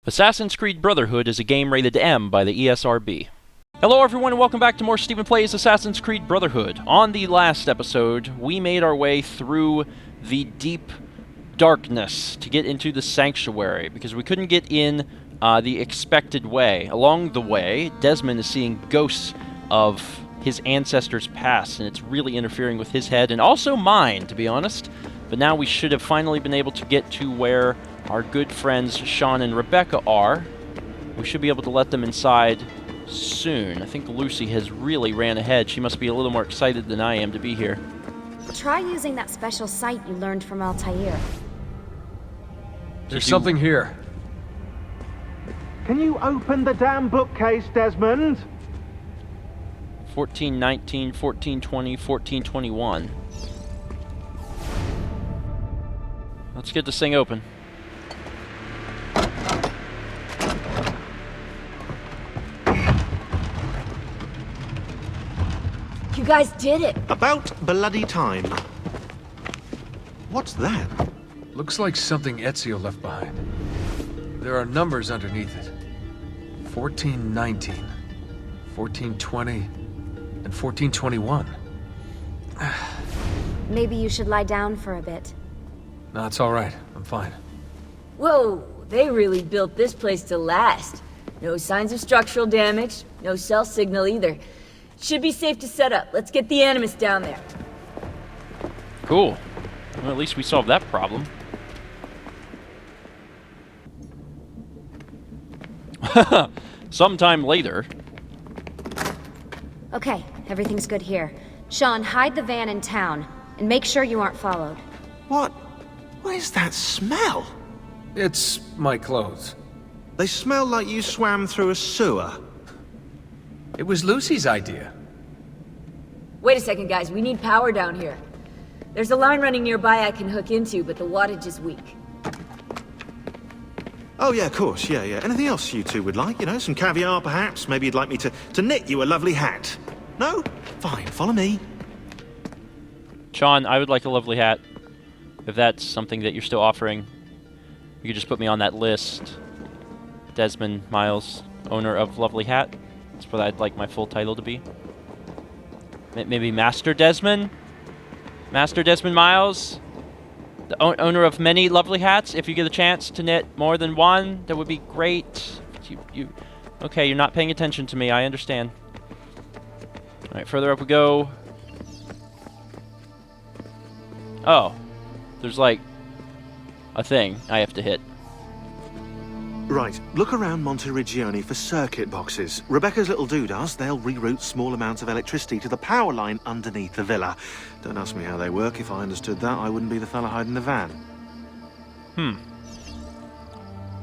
Assassin's Creed Brotherhood is a game rated M by the ESRB. Hello everyone and welcome back to more StephenPlays Assassin's Creed Brotherhood. On the last episode, we made our way through the deep darkness to get into the sanctuary because we couldn't get in the expected way. Along the way, Desmond is seeing ghosts of his ancestors' past, and it's really interfering with his head and also mine, to be honest. But now we should have finally been able to get to where our good friends Sean and Rebecca are. We should be able to let them inside soon. I think Lucy has really ran ahead. She must be a little more excited than I am to be here. Try using that special sight you learned from Altair. There's something here. Can you open the damn bookcase, Desmond? 1419, 1420, 1421. Let's get this thing open. You guys did it! About bloody time. What's that? Looks like something Ezio left behind. There are numbers underneath it. 1419, 1420, and 1421. Maybe you should lie down for a bit. No, it's all right. I'm fine. Whoa, they really built this place to last. No signs of structural damage, no cell signal either. Should be safe to set up. Let's get the Animus down there. Cool. Well, at least we solved that problem. Sometime later. Okay, everything's good here. Sean, hide the van in town, and make sure you aren't followed. What is that smell? It's my clothes. They smell like you swam through a sewer. It was Lucy's idea. Wait a second, guys. We need power down here. There's a line running nearby I can hook into, but the wattage is weak. Oh yeah, of course, yeah. Anything else you two would like? You know, some caviar perhaps? Maybe you'd like me to knit you a lovely hat? No? Fine, follow me. Sean, I would like a lovely hat. If that's something that you're still offering, you could just put me on that list. Desmond Miles, owner of Lovely Hat. That's what I'd like my full title to be. Maybe Master Desmond? Master Desmond Miles? The owner of many lovely hats. If you get a chance to knit more than one, that would be great. Okay, you're not paying attention to me. I understand. Alright, further up we go. Oh. There's like a thing I have to hit. Right, look around Monteriggioni for circuit boxes. Rebecca's little doodahs, they'll reroute small amounts of electricity to the power line underneath the villa. Don't ask me how they work. If I understood that, I wouldn't be the fella hiding the van.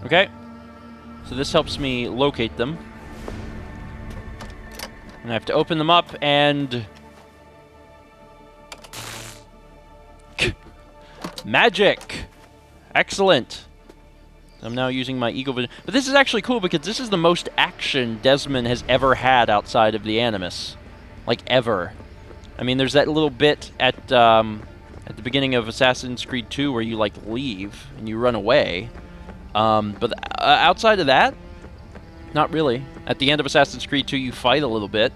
Okay. So this helps me locate them. And I have to open them up and... Magic! Excellent! I'm now using my Eagle Vision. But this is actually cool because this is the most action Desmond has ever had outside of the Animus. Like, ever. I mean, there's that little bit at the beginning of Assassin's Creed 2 where you, like, leave and you run away. But outside of that, not really. At the end of Assassin's Creed 2, you fight a little bit.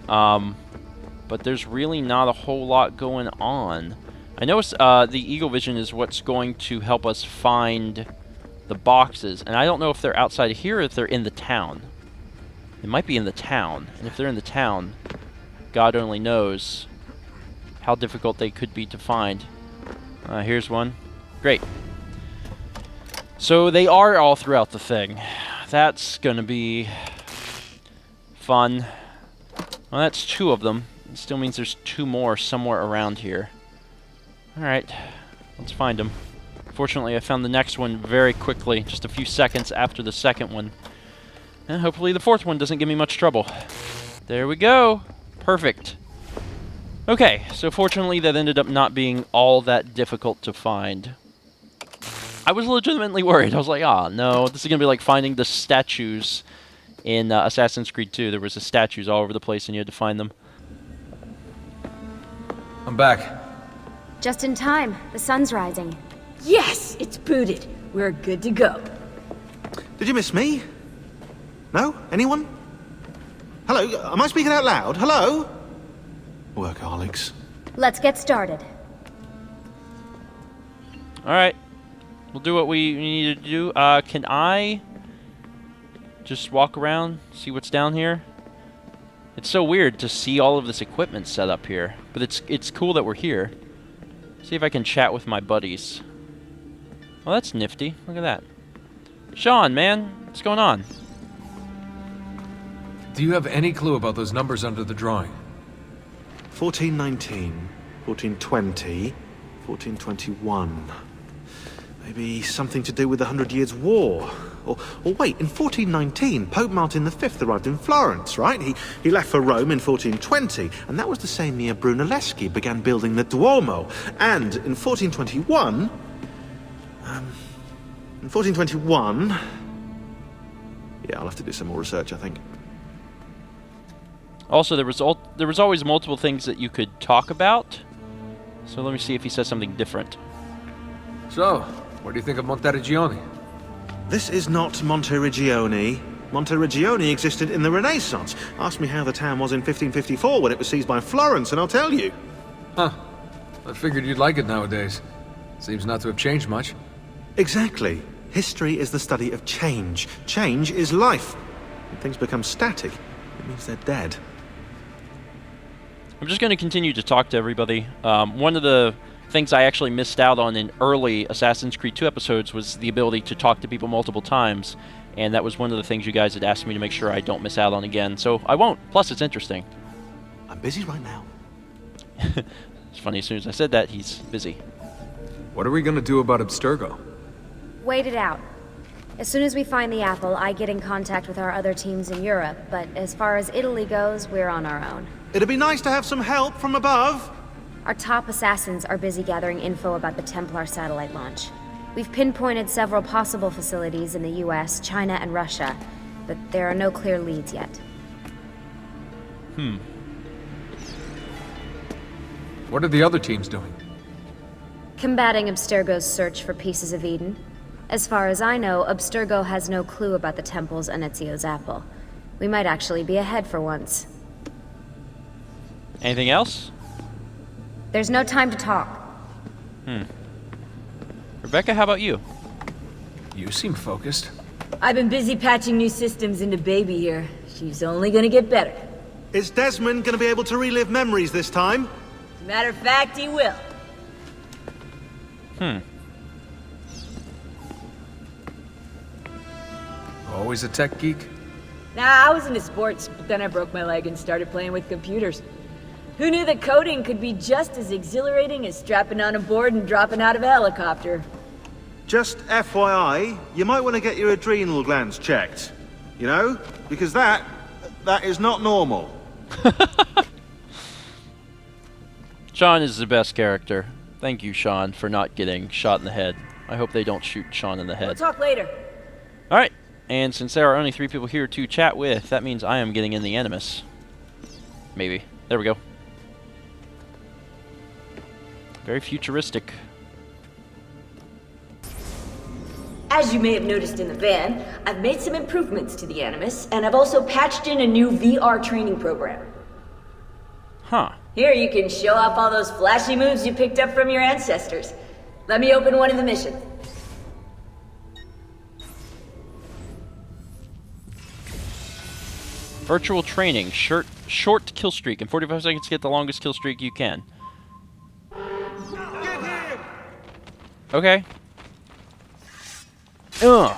But there's really not a whole lot going on. I know the Eagle Vision is what's going to help us find the boxes, and I don't know if they're outside of here or if they're in the town. They might be in the town, and if they're in the town, God only knows how difficult they could be to find. Here's one. Great. So they are all throughout the thing. That's gonna be fun. Well, that's two of them. It still means there's two more somewhere around here. Alright, let's find them. Fortunately, I found the next one very quickly, just a few seconds after the second one. And hopefully the fourth one doesn't give me much trouble. There we go. Perfect. Okay, so fortunately that ended up not being all that difficult to find. I was legitimately worried. I was like, oh no, this is going to be like finding the statues in Assassin's Creed 2. There was the statues all over the place and you had to find them. I'm back. Just in time. The sun's rising. Yes, it's booted. We're good to go. Did you miss me? No? Anyone? Hello? Am I speaking out loud? Hello? Workaholics. Let's get started. Alright. We'll do what we need to do. Can I just walk around, see what's down here? It's so weird to see all of this equipment set up here. But it's cool that we're here. See if I can chat with my buddies. Well, that's nifty. Look at that. Sean, man. What's going on? Do you have any clue about those numbers under the drawing? 1419, 1420, 1421. Maybe something to do with the 100 Years' War. Or wait, in 1419, Pope Martin V arrived in Florence, right? He left for Rome in 1420, and that was the same year Brunelleschi began building the Duomo. And in 1421... in 1421... Yeah, I'll have to do some more research, I think. Also, there was always multiple things that you could talk about. So let me see if he says something different. So, what do you think of Monteriggioni? This is not Monteriggioni. Monteriggioni existed in the Renaissance. Ask me how the town was in 1554 when it was seized by Florence, and I'll tell you. Huh. I figured you'd like it nowadays. Seems not to have changed much. Exactly. History is the study of change. Change is life. When things become static, it means they're dead. I'm just going to continue to talk to everybody. One of the things I actually missed out on in early Assassin's Creed 2 episodes was the ability to talk to people multiple times, and that was one of the things you guys had asked me to make sure I don't miss out on again, so I won't. Plus, it's interesting. I'm busy right now. It's funny, as soon as I said that, he's busy. What are we gonna do about Abstergo? Wait it out. As soon as we find the apple, I get in contact with our other teams in Europe, but as far as Italy goes, we're on our own. It'd be nice to have some help from above. Our top assassins are busy gathering info about the Templar satellite launch. We've pinpointed several possible facilities in the US, China, and Russia, but there are no clear leads yet. What are the other teams doing? Combating Abstergo's search for pieces of Eden. As far as I know, Abstergo has no clue about the temples and Ezio's apple. We might actually be ahead for once. Anything else? There's no time to talk. Rebecca, how about you? You seem focused. I've been busy patching new systems into Baby here. She's only gonna get better. Is Desmond going to be able to relive memories this time? As a matter of fact, he will. Always a tech geek? Nah, I was into sports, but then I broke my leg and started playing with computers. Who knew that coding could be just as exhilarating as strapping on a board and dropping out of a helicopter? Just FYI, you might want to get your adrenal glands checked. You know? Because that is not normal. Sean is the best character. Thank you, Sean, for not getting shot in the head. I hope they don't shoot Sean in the We'll head. talk later. Alright, and since there are only 3 people here to chat with, that means I am getting in the Animus. Maybe. There we go. Very futuristic. As you may have noticed in the van, I've made some improvements to the Animus, and I've also patched in a new VR training program. Huh. Here you can show off all those flashy moves you picked up from your ancestors. Let me open one of the missions. Virtual training. Short kill streak. In 45 seconds, get the longest kill streak you can. Okay. Hold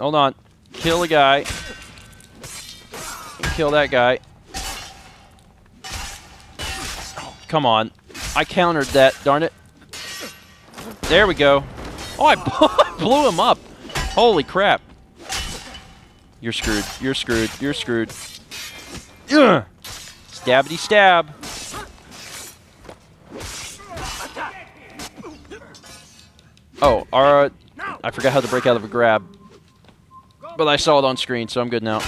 on. Kill a guy. Kill that guy. Come on. I countered that, darn it. There we go. Oh, I blew him up. Holy crap. You're screwed. You're screwed. You're screwed. Ugh. Stabbity stab. Oh, I forgot how to break out of a grab. But I saw it on screen, so I'm good now.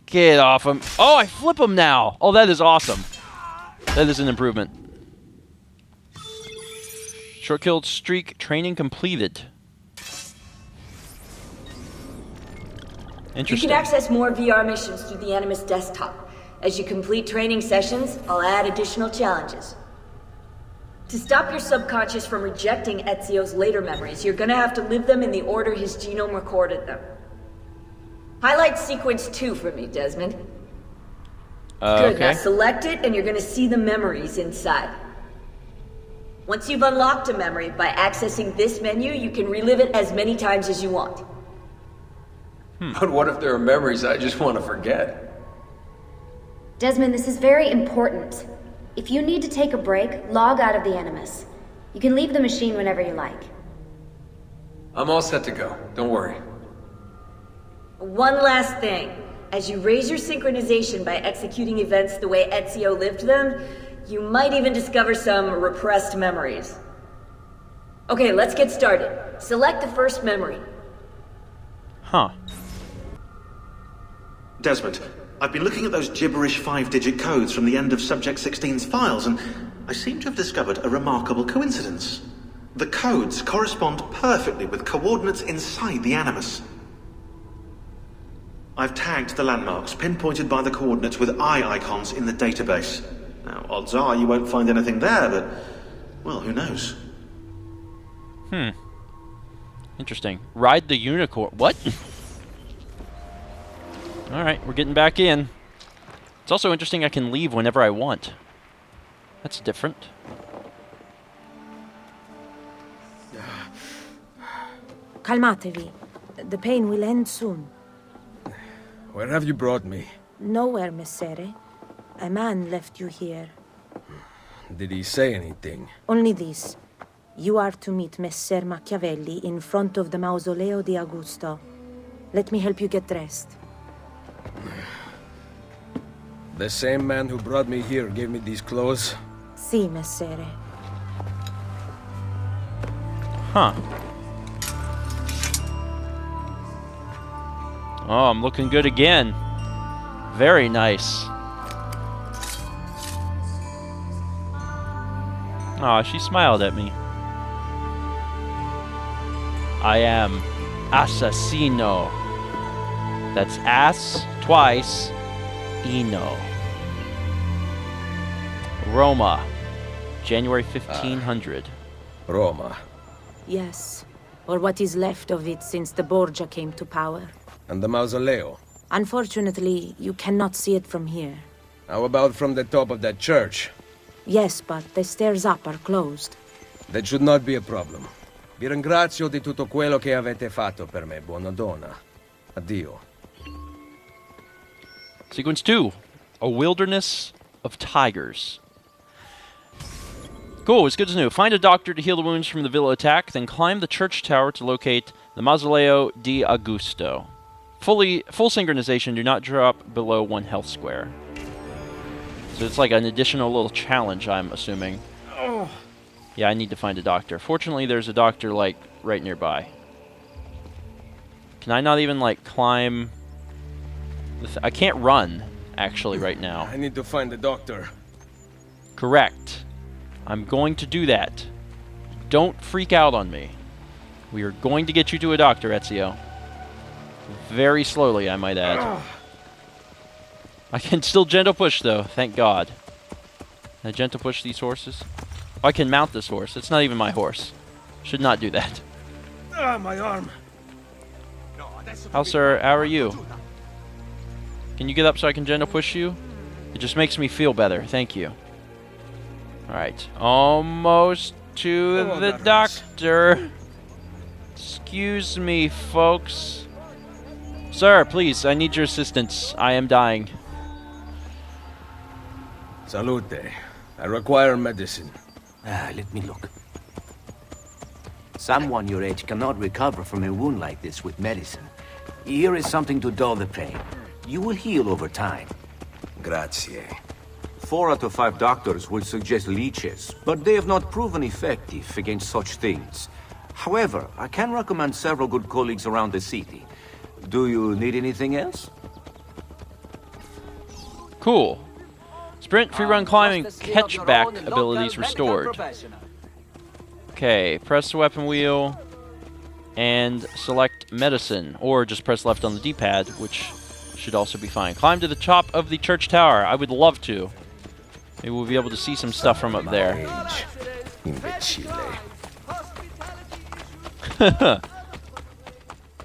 Get off him. Oh, I flip him now. Oh, that is awesome. That is an improvement. Short kill streak training completed. You Interesting. can access more VR missions through the Animus desktop. As you complete training sessions, I'll add additional challenges. To stop your subconscious from rejecting Ezio's later memories, you're gonna have to live them in the order his genome recorded them. Highlight sequence 2 for me, Desmond. Good, now Okay. select it and you're gonna see the memories inside. Once you've unlocked a memory, by accessing this menu, you can relive it as many times as you want. But what if there are memories I just want to forget? Desmond, this is very important. If you need to take a break, log out of the Animus. You can leave the machine whenever you like. I'm all set to go. Don't worry. One last thing. As you raise your synchronization by executing events the way Ezio lived them, you might even discover some repressed memories. Okay, let's get started. Select the first memory. Huh. Desmond, I've been looking at those gibberish 5-digit codes from the end of Subject 16's files, and I seem to have discovered a remarkable coincidence. The codes correspond perfectly with coordinates inside the Animus. I've tagged the landmarks, pinpointed by the coordinates with eye icons in the database. Now, odds are you won't find anything there, but, well, who knows? Interesting. Ride the unicorn. What? Alright, we're getting back in. It's also interesting I can leave whenever I want. That's different. Calmatevi. The pain will end soon. Where have you brought me? Nowhere, Messere. A man left you here. Did he say anything? Only this. You are to meet Messer Machiavelli in front of the Mausoleo di Augusto. Let me help you get dressed. The same man who brought me here gave me these clothes? Si, Messere. Huh. Oh, I'm looking good again. Very nice. Aw, she smiled at me. I am assassino. That's ass twice, ino. Roma, January 1500. Roma. Yes. Or what is left of it since the Borgia came to power. And the Mausoleo? Unfortunately, you cannot see it from here. How about from the top of that church? Yes, but the stairs up are closed. That should not be a problem. Vi ringrazio di tutto quello che avete fatto per me, buona donna. Addio. Sequence 2, A Wilderness of Tigers. Cool, it's good to know. Find a doctor to heal the wounds from the villa attack, then climb the church tower to locate the Mausoleo di Augusto. Full synchronization, do not drop below 1 health square. So it's like an additional little challenge, I'm assuming. Oh. Yeah, I need to find a doctor. Fortunately, there's a doctor, like, right nearby. Can I not even, like, climb... I can't run, actually, right now. I need to find a doctor. Correct. I'm going to do that. Don't freak out on me. We are going to get you to a doctor, Ezio. Very slowly, I might add. I can still gentle push, though, thank God. Can I gentle push these horses? Oh, I can mount this horse. It's not even my horse. Should not do that. Ah, my arm. How, sir? How are you? Can you get up so I can gentle push you? It just makes me feel better. Thank you. Alright. Almost to the doctor. Excuse me, folks. Sir, please, I need your assistance. I am dying. Salute. I require medicine. Let me look. Someone your age cannot recover from a wound like this with medicine. Here is something to dull the pain. You will heal over time. Grazie. 4 out of 5 doctors will suggest leeches, but they have not proven effective against such things. However, I can recommend several good colleagues around the city. Do you need anything else? Cool. Sprint, free run, climbing, catchback abilities restored. Okay, press the weapon wheel. and select medicine, or just press left on the D-pad, which should also be fine. Climb to the top of the church tower. I would love to. Maybe we'll be able to see some stuff from up there.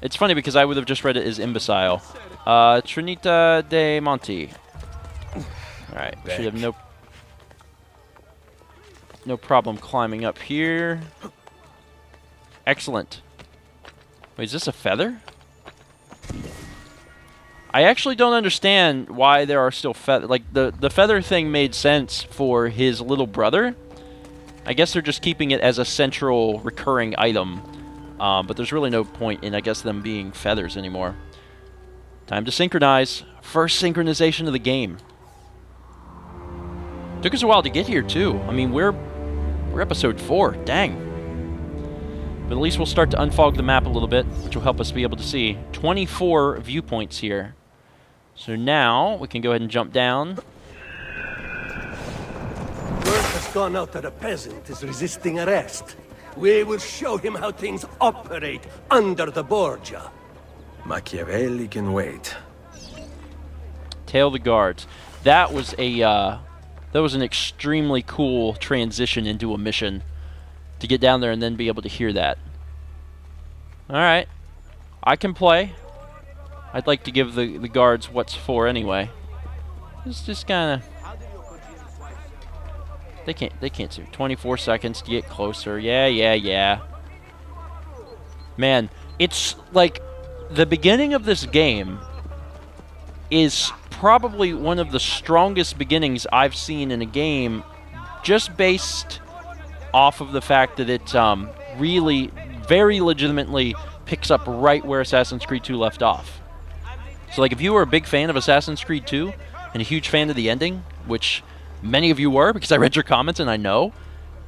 It's funny because I would have just read it as imbecile. Trinita de Monte. Alright, should have no problem climbing up here. Excellent. Wait, is this a feather? I actually don't understand why there are still feathers. Like, the feather thing made sense for his little brother. I guess they're just keeping it as a central recurring item. But there's really no point in, I guess, them being feathers anymore. Time to synchronize. First synchronization of the game. Took us a while to get here, too. I mean, we're episode 4. Dang. But at least we'll start to unfog the map a little bit, which will help us be able to see 24 viewpoints here. So now we can go ahead and jump down. Word has gone out that a peasant is resisting arrest. We will show him how things operate under the Borgia. Machiavelli can wait. Tail the guards. That was an extremely cool transition into a mission. To get down there and then be able to hear that. Alright. I can play. I'd like to give the guards what's for anyway. It's just kinda... They can't see. 24 seconds to get closer. Yeah. Man, it's like... The beginning of this game is probably one of the strongest beginnings I've seen in a game, just based off of the fact that it really, very legitimately picks up right where Assassin's Creed 2 left off. So, like, if you were a big fan of Assassin's Creed 2 and a huge fan of the ending, which many of you were because I read your comments and I know,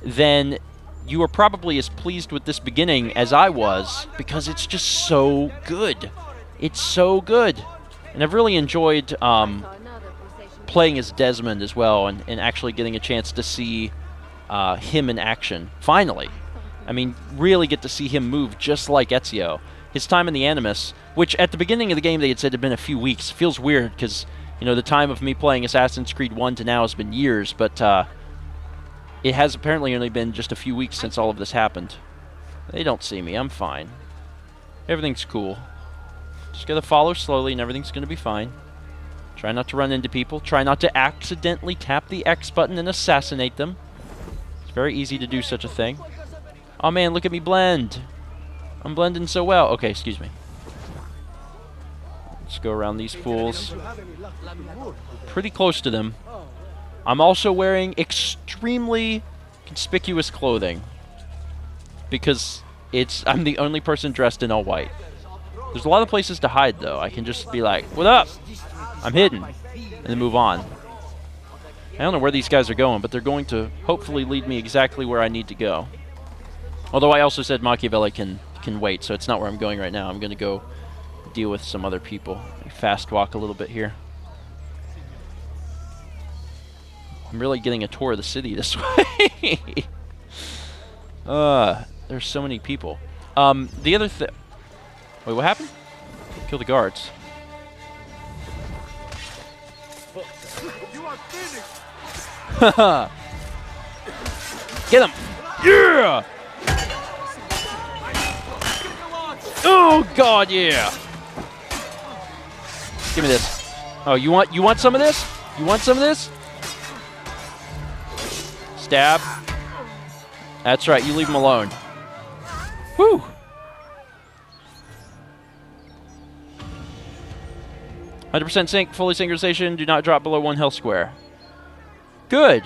then you are probably as pleased with this beginning as I was, because it's just so good. It's so good. And I've really enjoyed playing as Desmond as well, and actually getting a chance to see him in action. Finally. I mean, really get to see him move just like Ezio. His time in the Animus, which at the beginning of the game they had said had been a few weeks. Feels weird because, you know, the time of me playing Assassin's Creed 1 to now has been years, but it has apparently only been just a few weeks since all of this happened. They don't see me. I'm fine. Everything's cool. Just gotta follow slowly and everything's gonna be fine. Try not to run into people. Try not to accidentally tap the X button and assassinate them. It's very easy to do such a thing. Oh man, look at me blend. I'm blending so well. Okay, excuse me. Let's go around these fools. Pretty close to them. I'm also wearing extremely conspicuous clothing. Because I'm the only person dressed in all white. There's a lot of places to hide, though. I can just be like, what up? I'm hidden. And then move on. I don't know where these guys are going, but they're going to hopefully lead me exactly where I need to go. Although I also said Machiavelli can wait, so it's not where I'm going right now. I'm going to go deal with some other people. Fast walk a little bit here. I'm really getting a tour of the city this way. There's so many people. The other thing... Wait, what happened? Kill the guards. Get him! Yeah! Oh God, yeah! Give me this. Oh, you want some of this? You want some of this? Stab. That's right. You leave him alone. Whew. 100% sync, fully synchronization, do not drop below 1 health square. Good.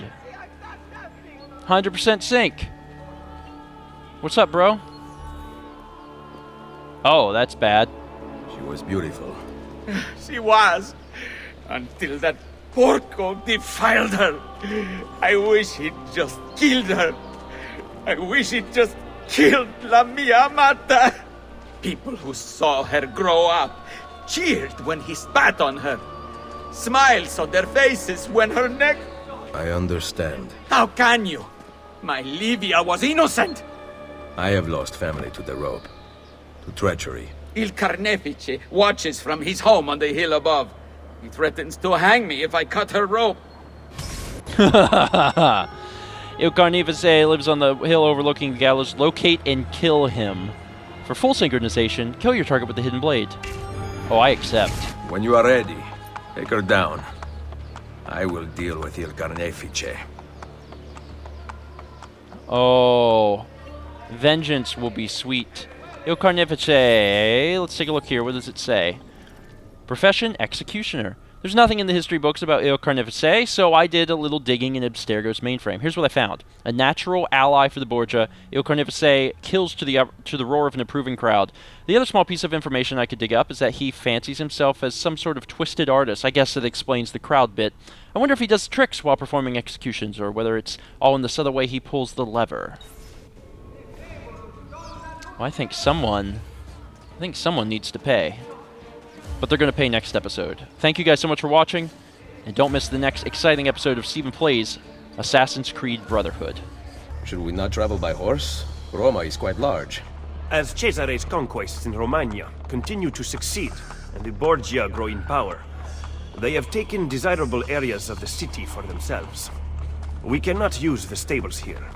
100% sync. What's up, bro? Oh, that's bad. She was beautiful. She was. Until that porco defiled her. I wish he'd just killed her. I wish he'd just killed La Mia Amata. People who saw her grow up cheered when he spat on her. Smiles on their faces when her neck... I understand. How can you? My Livia was innocent. I have lost family to the rope. Treachery. Il Carnefice watches from his home on the hill above. He threatens to hang me if I cut her rope. Il Carnefice lives on the hill overlooking the gallows. Locate and kill him. For full synchronization, kill your target with the hidden blade. Oh, I accept. When you are ready, take her down. I will deal with Il Carnefice. Oh, vengeance will be sweet. Il Carnefice. Let's take a look here. What does it say? Profession, executioner. There's nothing in the history books about Il Carnefice, so I did a little digging in Abstergo's mainframe. Here's what I found. A natural ally for the Borgia, Il Carnefice kills to the roar of an approving crowd. The other small piece of information I could dig up is that he fancies himself as some sort of twisted artist. I guess that explains the crowd bit. I wonder if he does tricks while performing executions, or whether it's all in this other way he pulls the lever. Well, I think someone needs to pay. But they're going to pay next episode. Thank you guys so much for watching, and don't miss the next exciting episode of Stephen Plays Assassin's Creed Brotherhood. Should we not travel by horse? Roma is quite large. As Cesare's conquests in Romagna continue to succeed, and the Borgia grow in power, they have taken desirable areas of the city for themselves. We cannot use the stables here.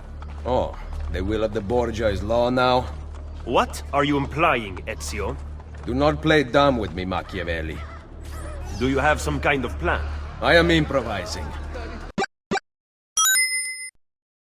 Oh, the will of the Borgia is law now? What are you implying, Ezio? Do not play dumb with me, Machiavelli. Do you have some kind of plan? I am improvising.